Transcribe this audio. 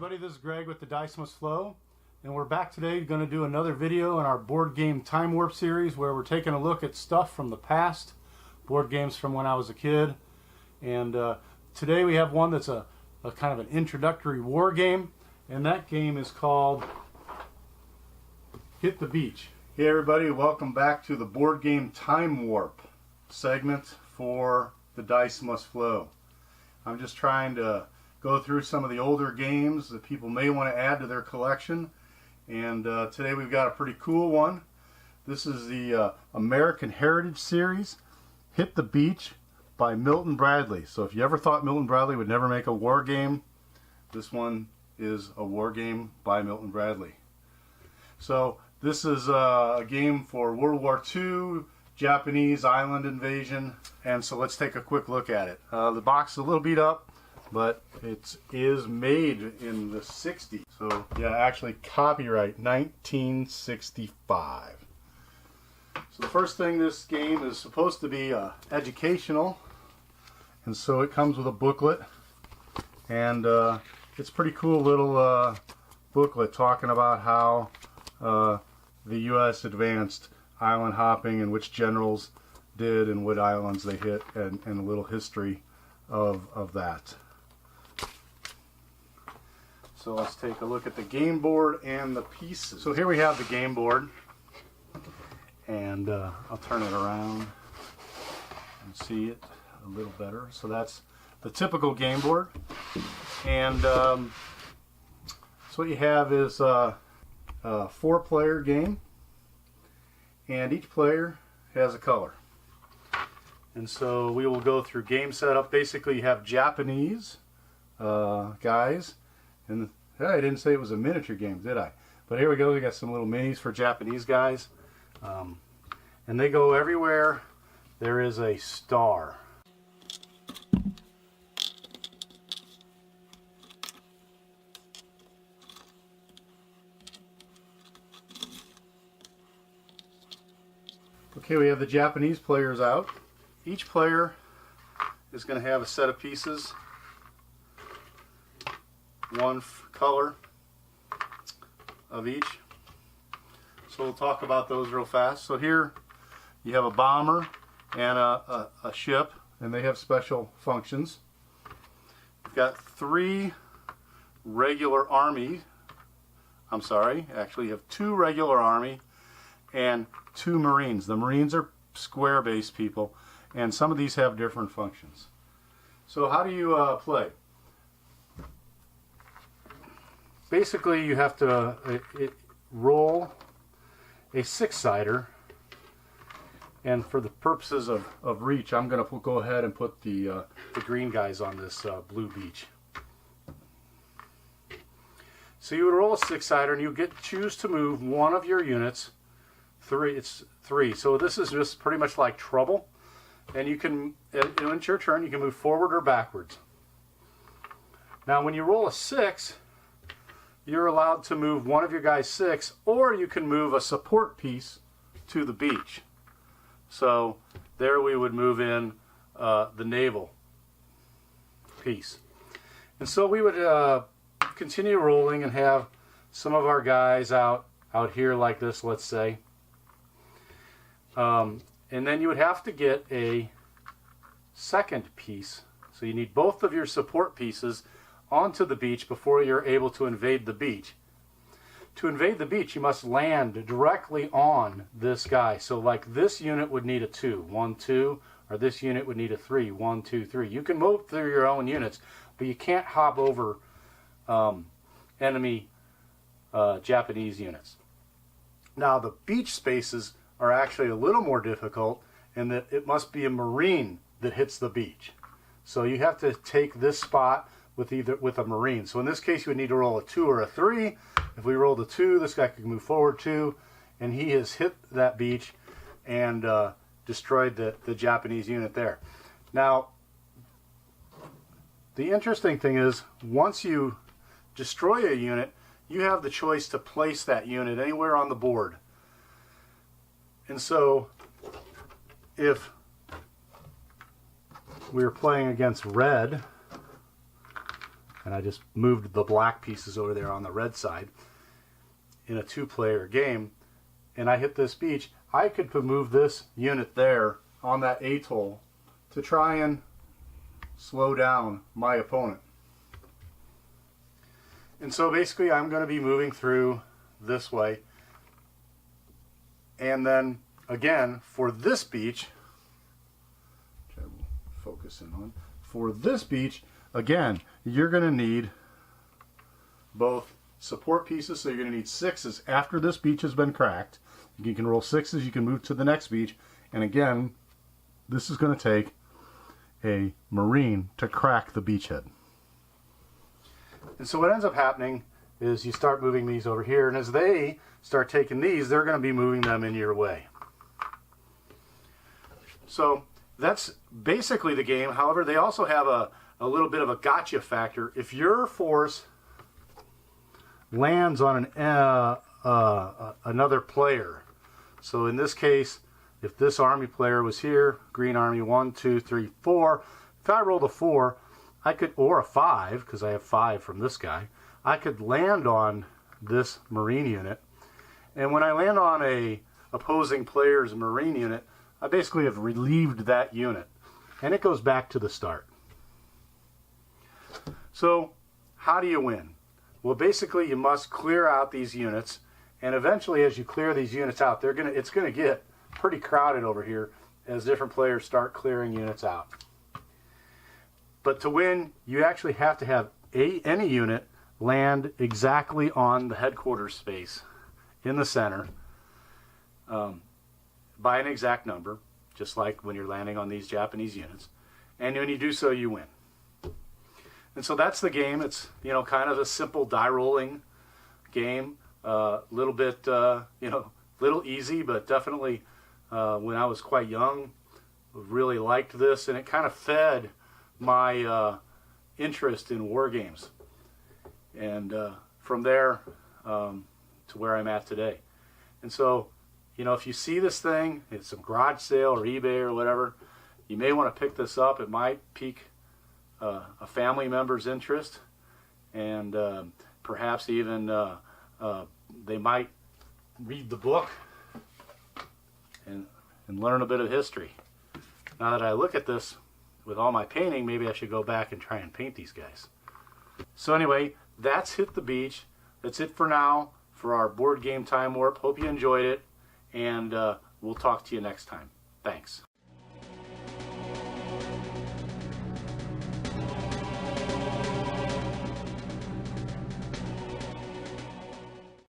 everybody, this is Greg with the Dice Must Flow, and we're back today going to do another video in our Board Game Timewarp series where we're taking a look at stuff from the past, board games from when I was a kid. And today we have one that's a kind of an introductory war game, and that game is called Hit the Beach. Hey everybody, welcome back to the Board Game Timewarp segment for the Dice Must Flow. I'm just trying to go through some of the older games that people may want to add to their collection, and today we've got a pretty cool one. This is the American Heritage Series, Hit the Beach by Milton Bradley. So if you ever thought Milton Bradley would never make a war game, this one is a war game by Milton Bradley. So this is a game for World War II, Japanese island invasion, and so let's take a quick look at it. The box is a little beat up, but it is made in the 60s. So yeah, actually copyright 1965. So the first thing, this game is supposed to be educational, and so it comes with a booklet, and it's a pretty cool little booklet talking about how the U.S. advanced island hopping and which generals did and what islands they hit, and a little history of that. So let's take a look at the game board and the pieces. So here we have the game board, and I'll turn it around and see it a little better. So that's the typical game board, and so what you have is a 4-player game, and each player has a color. And so we will go through game setup. Basically, you have Japanese guys. And hey, I didn't say it was a miniature game, did I? But here we go. We got some little minis for Japanese guys, and they go everywhere there is a star. Okay, we have the Japanese players out. Each player is going to have a set of pieces, one color of each. So we'll talk about those real fast. So here you have a bomber and a ship, and they have special functions. You've got 3 regular army. I'm sorry, actually you have 2 regular army and 2 Marines. The Marines are square-based people, and some of these have different functions. So how do you play? Basically, you have to roll a 6-sider, and for the purposes of reach, I'm going to go ahead and put the green guys on this blue beach. So you would roll a 6-sider, and you choose to move one of your units. It's 3. So this is just pretty much like Trouble, and you can, when it's your turn, you can move forward or backwards. Now, when you roll a 6. You're allowed to move one of your guys 6, or you can move a support piece to the beach. So there we would move in the naval piece. And so we would continue rolling and have some of our guys out here like this, let's say. And then you would have to get a second piece. So you need both of your support pieces onto the beach before you're able to invade the beach. To invade the beach, you must land directly on this guy. So like this unit would need a 2, 1, 2, or this unit would need a 3, 1, 2, 3. You can move through your own units, but you can't hop over enemy Japanese units. Now the beach spaces are actually a little more difficult in that it must be a Marine that hits the beach. So you have to take this spot with a Marine. So in this case, you would need to roll a 2 or a 3. If we rolled a 2, this guy could move forward 2, and he has hit that beach and destroyed the Japanese unit there. Now, the interesting thing is, once you destroy a unit, you have the choice to place that unit anywhere on the board. And so, if we're playing against red, and I just moved the black pieces over there on the red side in a 2-player game, and I hit this beach, I could move this unit there on that atoll to try and slow down my opponent. And so basically I'm going to be moving through this way, and then again for this beach, which I will focus in on, for this beach again you're going to need both support pieces, so you're going to need 6s after this beach has been cracked. You can roll 6s, you can move to the next beach, and again this is going to take a Marine to crack the beachhead. And so what ends up happening is you start moving these over here, and as they start taking these, they're going to be moving them in your way. So that's basically the game. However, they also have a little bit of a gotcha factor. If your force lands on another player, so in this case, if this army player was here, green army 1, 2, 3, 4, if I rolled a 4, I could, or a 5, because I have 5 from this guy, I could land on this Marine unit. And when I land on a opposing player's Marine unit, I basically have relieved that unit. And it goes back to the start. So, how do you win? Well, basically you must clear out these units, and eventually as you clear these units out, it's going to get pretty crowded over here as different players start clearing units out. But to win, you actually have to have any unit land exactly on the headquarters space in the center by an exact number, just like when you're landing on these Japanese units. And when you do so, you win. And so that's the game. It's, you know, kind of a simple die rolling game. Little bit, you know, little easy, but definitely when I was quite young, really liked this, and it kind of fed my interest in war games. And from there to where I'm at today. And so, you know, if you see this thing, it's some garage sale or eBay or whatever, you may want to pick this up. It might pique a family member's interest, and perhaps even they might read the book and learn a bit of history. Now that I look at this with all my painting, maybe I should go back and try and paint these guys. So anyway, that's Hit the Beach. That's it for now for our Board Game Time Warp. Hope you enjoyed it, and we'll talk to you next time. Thanks.